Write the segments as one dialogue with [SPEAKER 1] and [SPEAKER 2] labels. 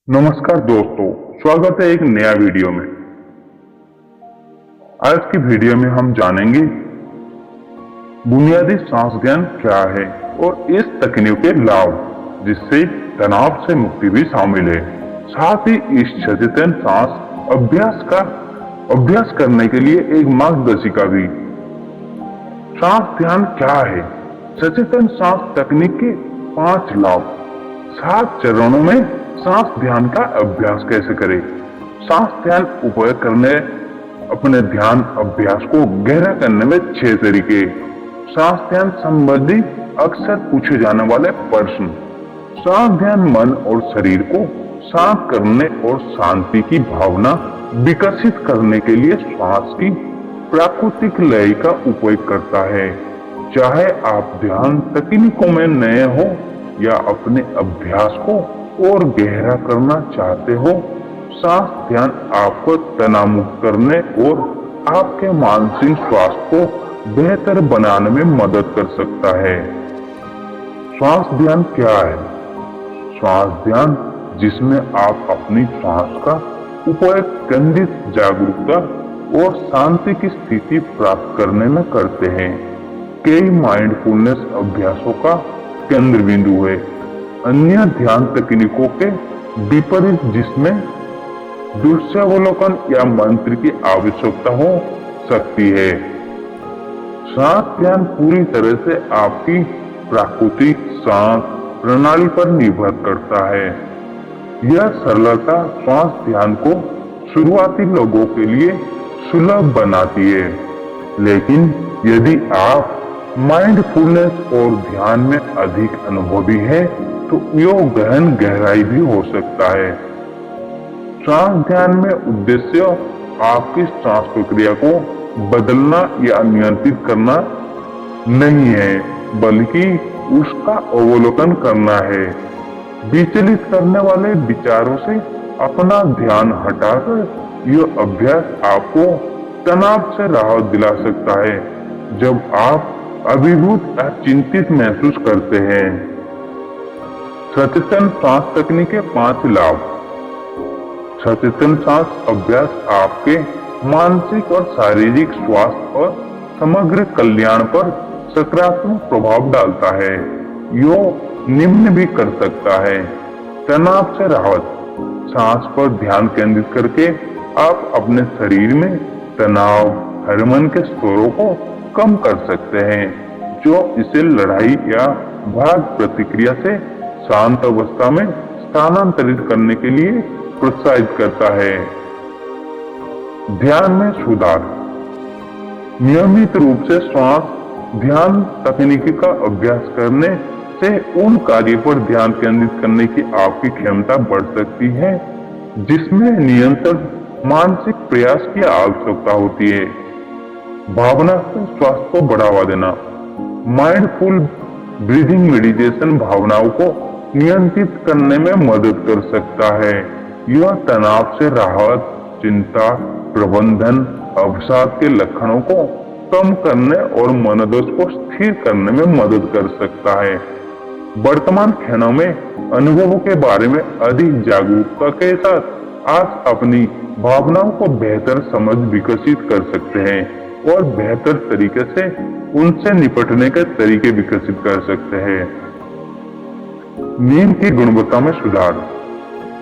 [SPEAKER 1] नमस्कार दोस्तों, स्वागत है एक नया वीडियो में। आज की वीडियो में हम जानेंगे बुनियादी सांस ध्यान क्या है और इस तकनीक के लाभ, जिससे तनाव से मुक्ति भी शामिल है। साथ ही इस सचेतन सांस अभ्यास करने के लिए एक मार्गदर्शिका भी। सांस ध्यान क्या है? सचेतन सांस तकनीक के 5 लाभ। 7 चरणों में सांस ध्यान का अभ्यास कैसे करें? सांस ध्यान उपयोग करने अपने ध्यान अभ्यास को गहरा करने में 6 तरीके। सांस ध्यान संबंधी अक्सर पूछे जाने वाले प्रश्न। सांस ध्यान मन और शरीर को शांत करने और शांति की भावना विकसित करने के लिए श्वास की प्राकृतिक लय का उपयोग करता है। चाहे आप ध्यान तकनीकों में नए हो या अपने अभ्यास को और गहरा करना चाहते हो, सांस ध्यान आपको तनाव मुक्त करने और आपके मानसिक स्वास्थ्य को बेहतर बनाने में मदद कर सकता है। श्वास ध्यान क्या है? श्वास ध्यान जिसमें आप अपनी श्वास का उपयोग केंद्रित जागरूकता और शांति की स्थिति प्राप्त करने में करते हैं। कई माइंडफुलनेस अभ्यासों का केंद्र बिंदु है। अन्य ध्यान तकनीकों के विपरीत, जिसमें दृश्यावलोकन या मंत्र की आवश्यकता हो सकती है, सांस ध्यान पूरी तरह से आपकी प्राकृतिक सांस प्रणाली पर निर्भर करता है। यह सरलता सांस ध्यान को शुरुआती लोगों के लिए सुलभ बनाती है, लेकिन यदि आप माइंडफुलनेस और ध्यान में अधिक अनुभवी है तो यह गहन गहराई भी हो सकता है। सांस ध्यान में उद्देश्य आपकी सांस प्रक्रिया को बदलना या नियंत्रित करना नहीं है, बल्कि उसका अवलोकन करना है। विचलित करने वाले विचारों से अपना ध्यान हटाकर यह अभ्यास आपको तनाव से राहत दिला सकता है जब आप अभिभूत या चिंतित महसूस करते हैं। सचेतन सांस तकनीक के 5 लाभ। सचेतन सांस अभ्यास आपके मानसिक और शारीरिक स्वास्थ्य और समग्र कल्याण पर सकारात्मक प्रभाव डालता है। यो निम्न भी कर सकता है। तनाव से राहत। सांस पर ध्यान केंद्रित करके आप अपने शरीर में तनाव हार्मोन के स्तरों को कम कर सकते हैं, जो इसे लड़ाई या भाग प्रतिक्रिया से शांत अवस्था में स्थानांतरित करने के लिए प्रोत्साहित करता है। ध्यान में सुधार। नियमित रूप से श्वास ध्यान तकनीकी का अभ्यास करने से उन कार्य पर ध्यान केंद्रित करने की आपकी क्षमता बढ़ सकती है जिसमें निरंतर मानसिक प्रयास की आवश्यकता होती है। भावना से स्वास्थ्य को बढ़ावा देना। माइंडफुल ब्रीदिंग मेडिटेशन भावनाओं को नियंत्रित करने में मदद कर सकता है। यह तनाव से राहत, चिंता प्रबंधन, अवसाद के लक्षणों को कम करने और मनोदशा को स्थिर करने में मदद कर सकता है। वर्तमान क्षणों में अनुभवों के बारे में अधिक जागरूकता के साथ आप अपनी भावनाओं को बेहतर समझ विकसित कर सकते हैं और बेहतर तरीके से उनसे निपटने के तरीके विकसित कर सकते हैं। नींद की गुणवत्ता में सुधार।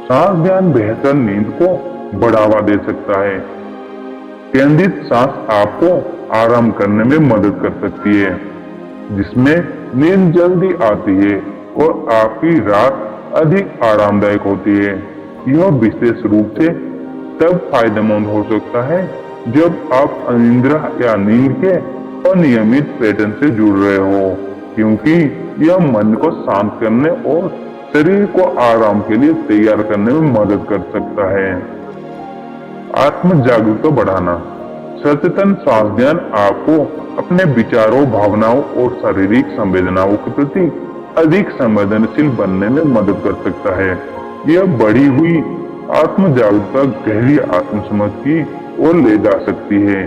[SPEAKER 1] सांस ध्यान बेहतर नींद को बढ़ावा दे सकता है। केंद्रित सांस आपको आराम करने में मदद कर सकती है, जिसमें नींद जल्दी आती है और आपकी रात अधिक आरामदायक होती है। यह विशेष रूप से तब फायदेमंद हो सकता है जब आप अनिद्रा या नींद के अनियमित पैटर्न से जुड़ रहे हो, क्योंकि यह मन को शांत करने और शरीर को आराम के लिए तैयार करने में मदद कर सकता है। आत्म जागरूकता बढ़ाना। सचेतन सांस ध्यान आपको अपने विचारों, भावनाओं और शारीरिक संवेदनाओं के प्रति अधिक संवेदनशील बनने में मदद कर सकता है। यह बढ़ी हुई आत्म जागरूकता गहरी आत्मसमझ की ओर ले जा सकती है,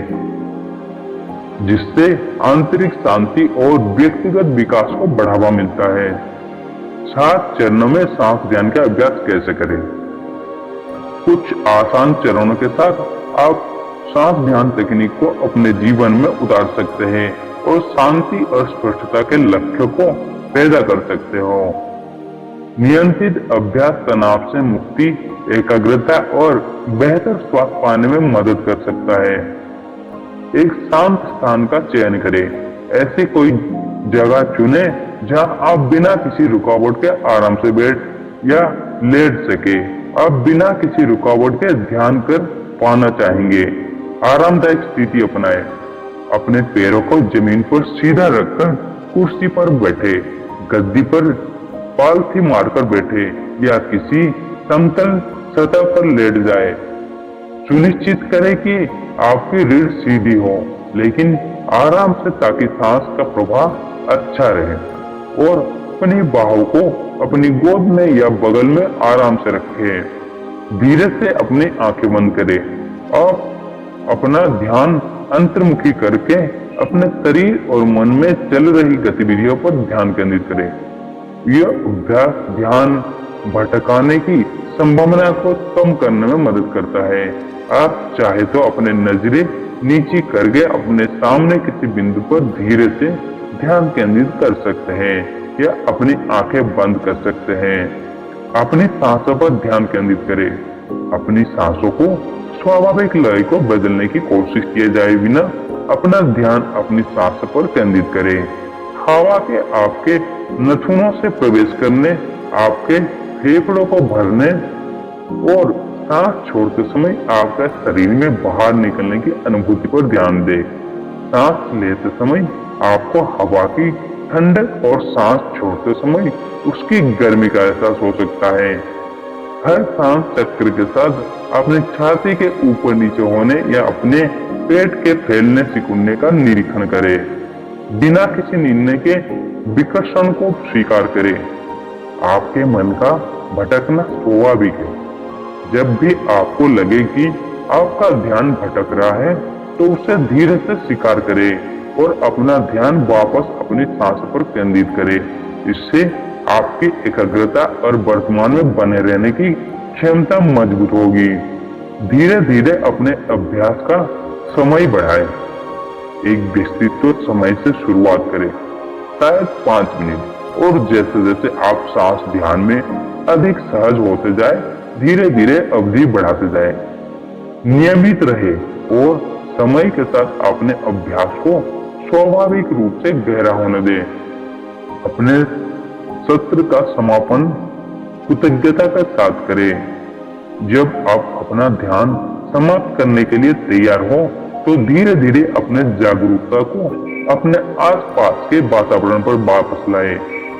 [SPEAKER 1] जिससे आंतरिक शांति और व्यक्तिगत विकास को बढ़ावा मिलता है। 7 चरणों में सांस ध्यान का अभ्यास कैसे करें? कुछ आसान चरणों के साथ आप सांस ध्यान तकनीक को अपने जीवन में उतार सकते हैं और शांति और स्पष्टता के लक्ष्य को पैदा कर सकते हो। नियंत्रित अभ्यास तनाव से मुक्ति, एकाग्रता और बेहतर स्वास्थ्य पाने में मदद कर सकता है। एक शांत स्थान का चयन करें। ऐसी कोई जगह चुने जहां आप बिना किसी रुकावट के आराम से बैठ या लेट सके। आप बिना किसी रुकावट के ध्यान कर पाना चाहेंगे। आरामदायक स्थिति अपनाएं। अपने पैरों को जमीन पर सीधा रखकर कुर्सी पर बैठे, गद्दी पर पालथी मारकर बैठे या किसी समतल सतह पर लेट जाए। सुनिश्चित करें कि आपकी रीढ़ सीधी हो, लेकिन आराम से, ताकि सांस का प्रवाह अच्छा रहे। और अपनी बाहों को अपनी गोद में या बगल में आराम से रखें। धीरे से अपनी आंखें बंद करें और अपना ध्यान अंतर्मुखी करके अपने शरीर और मन में चल रही गतिविधियों पर ध्यान केंद्रित करें। यह अभ्यास ध्यान भटकाने की संभावना को कम करने में मदद करता है। आप चाहे तो अपने नजरें नीचे करके अपने सामने किसी बिंदु पर धीरे से ध्यान केंद्रित कर सकते हैं या अपनी आंखें बंद कर सकते हैं। अपनी सांसों पर ध्यान केंद्रित करें। अपनी सांसों को स्वाभाविक लय को बदलने की कोशिश किए जाए बिना अपना ध्यान अपनी सांसों पर केंद्रित करें। हवा के आपके नाखूनों से प्रवेश करने, आपके फेफड़ों को भरने और सांस छोड़ते समय आपका शरीर में बाहर निकलने की अनुभूति पर ध्यान दें। सांस लेते समय आपको हवा की ठंडक और सांस छोड़ते समय उसकी गर्मी का एहसास हो सकता है। हर सांस चक्र के साथ अपने छाती के ऊपर नीचे होने या अपने पेट के फैलने सिकुड़ने का निरीक्षण करें। बिना किसी निर्णय के विकर्षण को स्वीकार करें। आपके मन का भटकना स्वाभाविक है। जब भी आपको लगे कि आपका ध्यान भटक रहा है, तो उसे धीरे से स्वीकार करें और अपना ध्यान वापस अपनी सांस पर केंद्रित करें। इससे आपकी एकाग्रता और वर्तमान में बने रहने की क्षमता मजबूत होगी। धीरे धीरे अपने अभ्यास का समय बढ़ाएं। एक व्यक्तित्व समय से शुरुआत करें, शायद 5 मिनट, और जैसे जैसे आप सांस ध्यान में अधिक सहज होते जाए, धीरे धीरे अवधि बढ़ाते जाए। नियमित रहे और समय के साथ अपने अभ्यास को स्वाभाविक रूप से गहरा होने दें। अपने सत्र का समापन कृतज्ञता के साथ करें। जब आप अपना ध्यान समाप्त करने के लिए तैयार हो, तो धीरे धीरे अपने जागरूकता को अपने आसपास के वातावरण पर वापस लाएं।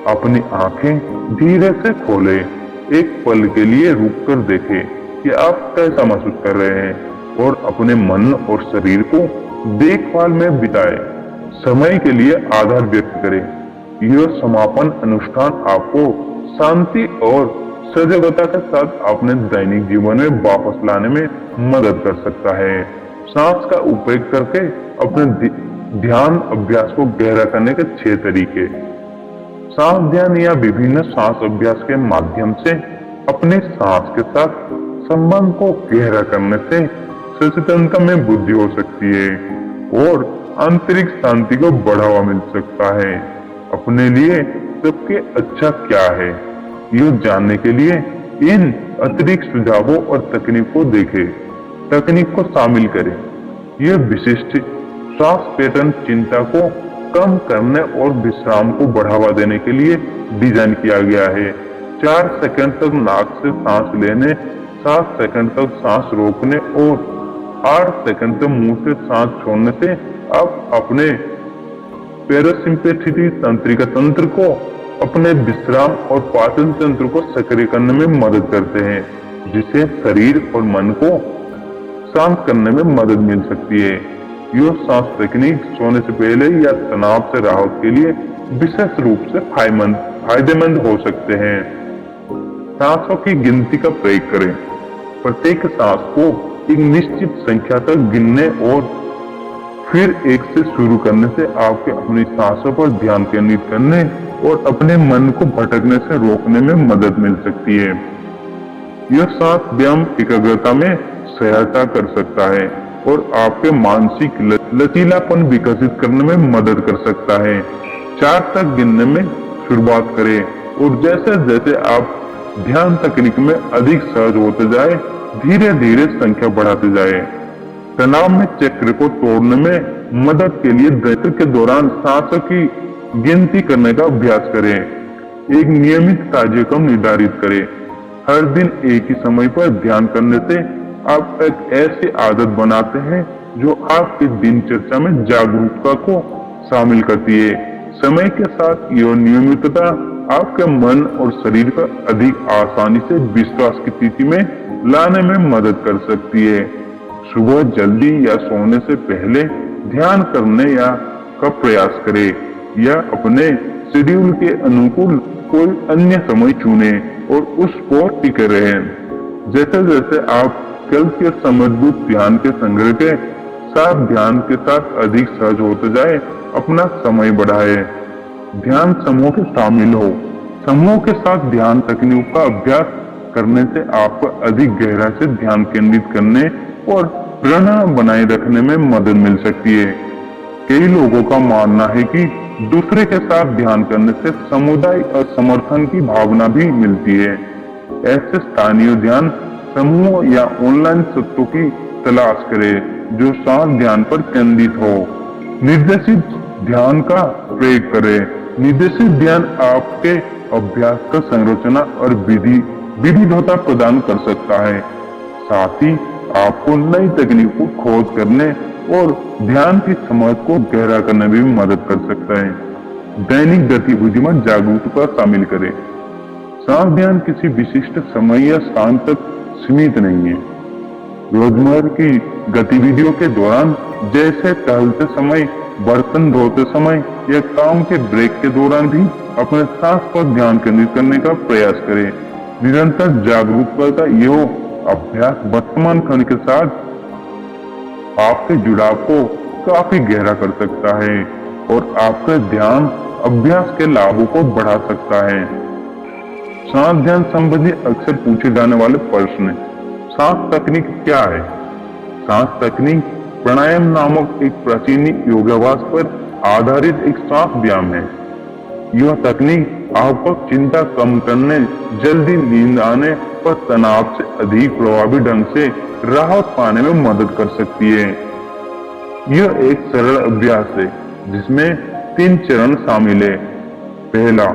[SPEAKER 1] अपनी आंखें धीरे से खोलें। एक पल के लिए रुककर देखें कि आप कैसा महसूस कर रहे हैं और अपने मन और शरीर को देखभाल में बिताएं। समय के लिए आधार व्यक्त करें। यह समापन अनुष्ठान आपको शांति और सजगता के साथ अपने दैनिक जीवन में वापस लाने में मदद कर सकता है। सांस का उपयोग करके अपने ध्यान अभ्यास को गहरा करने के 6 तरीके। सांस ध्यान या विभिन्न सांस अभ्यास के माध्यम से अपने सांस के साथ संबंध को गहरा करने से सचेतनता में वृद्धि हो सकती है और आंतरिक शांति को बढ़ावा मिल सकता है। अपने लिए सबके अच्छा क्या है, यह जानने के लिए इन अतिरिक्त सुझावों और तकनीक को देखें। तकनीक को शामिल करें। यह विशिष्ट श्वास पैटर्न चिंता को कम करने और विश्राम को बढ़ावा देने के लिए डिजाइन किया गया है। 4 सेकंड तक नाक से सांस लेने, 7 सेकंड तक सांस रोकने और 8 सेकंड तक मुंह से सांस छोड़ने से आप अपने पैरासिम्पैथेटिक तंत्रिका तंत्र को, अपने विश्राम और पाचन तंत्र को सक्रिय करने में मदद करते हैं, जिससे शरीर और मन को शांत करने में मदद मिल सकती है। यह सांस तकनीक सोने से पहले या तनाव से राहत के लिए विशेष रूप से फायदेमंद हो सकते हैं। सांसों की गिनती का प्रयोग करें। प्रत्येक सांस को एक निश्चित संख्या तक गिनने और फिर 1 से शुरू करने से आपके अपनी सांसों पर ध्यान केंद्रित करने और अपने मन को भटकने से रोकने में मदद मिल सकती है। यह सांस व्यायाम एकाग्रता में सहायता कर सकता है और आपके मानसिक लचीलापन विकसित करने में मदद कर सकता है। 4 तक गिनने में शुरुआत करें और जैसे जैसे आप ध्यान तकनीक में अधिक सहज होते जाए, धीरे धीरे संख्या बढ़ाते जाए। तनाव में चक्र को तोड़ने में मदद के लिए दिन के दौरान सांसों की गिनती करने का अभ्यास करें। एक नियमित कार्यक्रम निर्धारित करें। हर दिन एक ही समय पर ध्यान करने से आप एक ऐसी आदत बनाते हैं जो आपकी दिनचर्या में जागरूकता को शामिल करती है। समय के साथ यह नियमितता आपके मन और शरीर का अधिक आसानी से विश्वास की स्थिति में लाने में मदद कर सकती है। सुबह जल्दी या सोने से पहले ध्यान करने का प्रयास करें या अपने शेड्यूल के अनुकूल कोई अन्य समय चुने और उस पर टिके रहें। जैसे जैसे आप कल के समझबूत ध्यान के संग्रह के साथ ध्यान के साथ अधिक सहज होते जाए, अपना समय बढ़ाए। ध्यान समूह के शामिल हो। समूह के साथ ध्यान तकनीक का अभ्यास करने से आपको अधिक गहराई से ध्यान केंद्रित करने और प्रेरणा बनाए रखने में मदद मिल सकती है। कई लोगों का मानना है कि दूसरे के साथ ध्यान करने से समुदाय और समर्थन की भावना भी मिलती है। ऐसे स्थानीय ध्यान समूह या ऑनलाइन सत्रों की तलाश करें जो सांस ध्यान पर केंद्रित हो। निर्देशित ध्यान का प्रयोग करें। निर्देशित ध्यान आपके अभ्यास का संरचना और विविधता प्रदान कर सकता है। साथ ही आपको नई तकनीक को खोज करने और ध्यान की समझ को गहरा करने में भी मदद कर सकता है। दैनिक गतिविधि में जागरूकता शामिल करें। सांस ध्यान किसी विशिष्ट समय या स्थान तक सीमित नहीं है। रोजमर्रा की गतिविधियों के दौरान जैसे टहलते समय, बर्तन धोते समय या काम के ब्रेक के दौरान भी अपने सांस पर ध्यान केंद्रित करने का प्रयास करें। निरंतर जागरूकता का यह अभ्यास वर्तमान क्षण के साथ आपके जुड़ाव को काफी गहरा कर सकता है और आपके ध्यान अभ्यास के लाभों को बढ़ा सकता है। सांस ध्यान संबंधी अक्सर पूछे जाने वाले प्रश्न। सांस तकनीक क्या है? सांस तकनीक प्राणायाम नामक एक प्राचीन योगाभ्यास पर आधारित एक सांस व्यायाम है। यह तकनीक आपको चिंता कम करने, जल्दी नींद आने और तनाव से अधिक प्रभावी ढंग से राहत पाने में मदद कर सकती है। यह एक सरल अभ्यास है जिसमें 3 चरण शामिल है। पहला,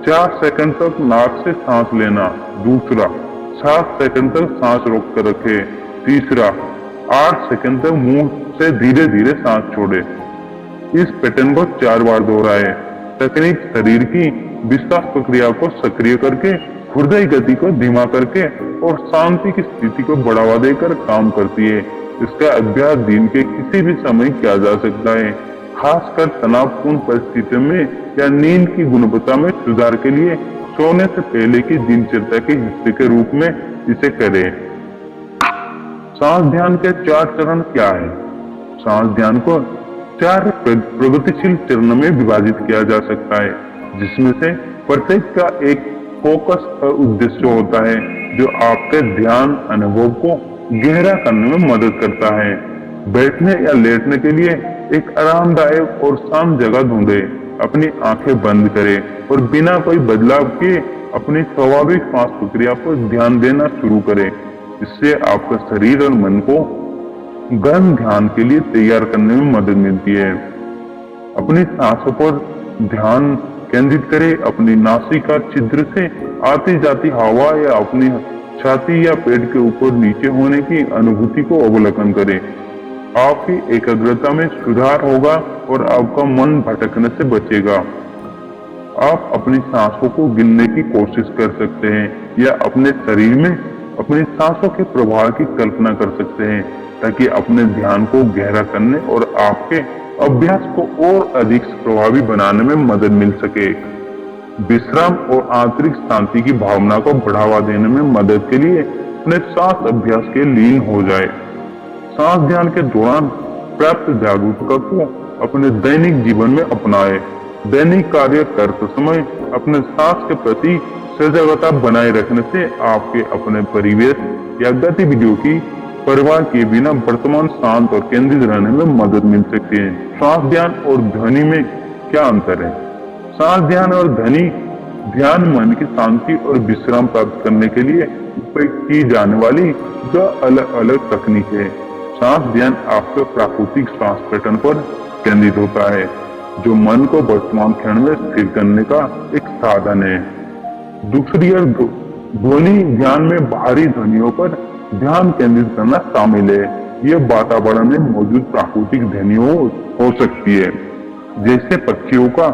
[SPEAKER 1] 4 सेकंड तक नाक से सांस लेना। दूसरा, 7 सेकंड तक सांस रोक कर रखे। तीसरा, 8 सेकंड तक मुंह से धीरे धीरे सांस छोड़े। इस पैटर्न को 4 बार दोहराए। तकनीक शरीर की विश्वास प्रक्रिया को सक्रिय करके, हृदय गति को धीमा करके और शांति की स्थिति को बढ़ावा देकर काम करती है। इसका अभ्यास दिन के किसी भी समय किया जा सकता है, खासकर तनावपूर्ण परिस्थितियों में या नींद की गुणवत्ता में सुधार के लिए सोने से पहले की दिनचर्या के हिस्से के रूप में इसे करें। सांस ध्यान के 4 चरण क्या है? सांस ध्यान को 4 प्रगतिशील चरणों में विभाजित किया जा सकता है, जिसमें से प्रत्येक का एक फोकस और उद्देश्य होता है जो आपके ध्यान अनुभव को गहरा करने में मदद करता है। बैठने या लेटने के लिए एक आरामदायक और शांत जगह ढूंढें। अपनी आंखें बंद करें और बिना कोई बदलाव किए अपनी स्वाभाविक श्वास प्रक्रिया पर ध्यान देना शुरू करें। इससे आपका शरीर और मन को गहन ध्यान के लिए तैयार करने में मदद मिलती है। अपनी सांसों पर ध्यान केंद्रित करें। अपनी नासिका छिद्र से आती जाती हवा या अपनी छाती या पेट के ऊपर नीचे होने की अनुभूति को अवलोकन करें। आपकी एकाग्रता में सुधार होगा और आपका मन भटकने से बचेगा। आप अपनी सांसों को गिनने की कोशिश कर सकते हैं या अपने शरीर में अपनी सांसों के प्रभाव की कल्पना कर सकते हैं, ताकि अपने ध्यान को गहरा करने और आपके अभ्यास को और अधिक प्रभावी बनाने में मदद मिल सके। विश्राम और आंतरिक शांति की भावना को बढ़ावा देने में मदद के लिए अपने सांस अभ्यास के लीन हो जाए। सांस ध्यान के दौरान प्राप्त जागरूकता को अपने दैनिक जीवन में अपनाएं। दैनिक कार्य करते समय अपने सांस के प्रति सजगता बनाए रखने से आपके अपने परिवेश या गतिविधियों की परवाह किए बिना वर्तमान शांत और केंद्रित रहने में मदद मिल सकती है। श्वास ध्यान और ध्वनि में क्या अंतर है? सांस ध्यान और ध्यान मन की शांति और विश्राम प्राप्त करने के लिए उपयोग की जाने वाली दो अलग अलग तकनीक है। सांस ध्यान आपके प्राकृतिक श्वास पैटर्न पर केंद्रित होता है, जो मन को वर्तमान क्षण में स्थिर करने का एक साधन है। दूसरी ओर ध्वनि ध्यान में बाहरी ध्वनियों पर ध्यान केंद्रित करना शामिल है। यह वातावरण में मौजूद प्राकृतिक ध्वनियों हो सकती है, जैसे पक्षियों का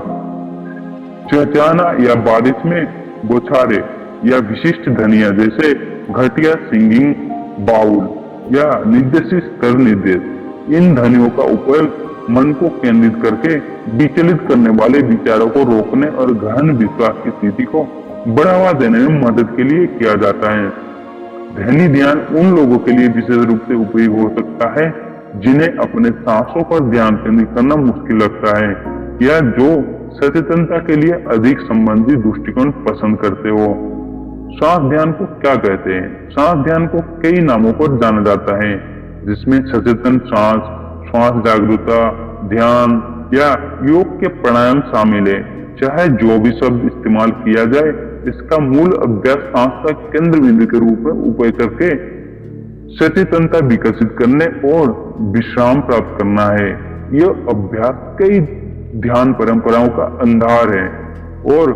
[SPEAKER 1] चहचहाना या बारिश में बौछारें, या विशिष्ट ध्वनियां जैसे घटिया सिंगिंग बाउल या निर्देशित स्तर निर्देश। इन ध्वनियों का उपयोग मन को केंद्रित करके विचलित करने वाले विचारों को रोकने और गहन विश्वास की स्थिति को बढ़ावा देने में मदद के लिए किया जाता है। ध्वनि ध्यान उन लोगों के लिए विशेष रूप से उपयोगी हो सकता है जिन्हें अपने सांसों पर ध्यान केंद्रित करना मुश्किल लगता है, या जो सचेतनता के लिए अधिक संबंधित दृष्टिकोण पसंद करते हो। श्वास ध्यान को क्या कहते हैं? श्वास ध्यान को कई नामों पर जाना जाता है, जिसमें सचेतन सांस, श्वास जागरूकता, ध्यान या योग के प्राणायाम शामिल है। चाहे जो भी शब्द इस्तेमाल किया जाए, इसका मूल अभ्यास सांस का केंद्र बिंदु के रूप में उपयोग करके सचेतनता विकसित करने और विश्राम प्राप्त करना है। यह अभ्यास कई ध्यान परंपराओं का आधार है और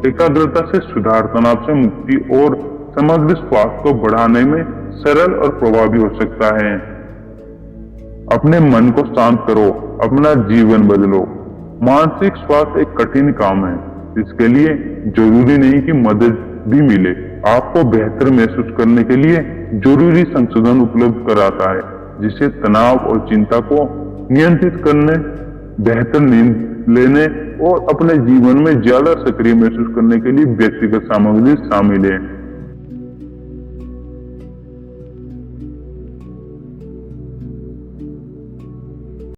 [SPEAKER 1] एकाग्रता से सुधार, तनाव से मुक्ति और समग्र स्वास्थ्य को बढ़ाने में सरल और प्रभावी हो सकता है। अपने मन को शांत करो, अपना जीवन बदलो। मानसिक स्वास्थ्य एक कठिन काम है, इसके लिए जरूरी नहीं कि मदद भी मिले। आपको बेहतर महसूस करने के लिए जरूरी संशोधन उपलब्ध कराता है, जिसे तनाव और चिंता को नियंत्रित करने, बेहतर नींद लेने और अपने जीवन में ज्यादा सक्रिय महसूस करने के लिए व्यक्तिगत सामग्री शामिल है।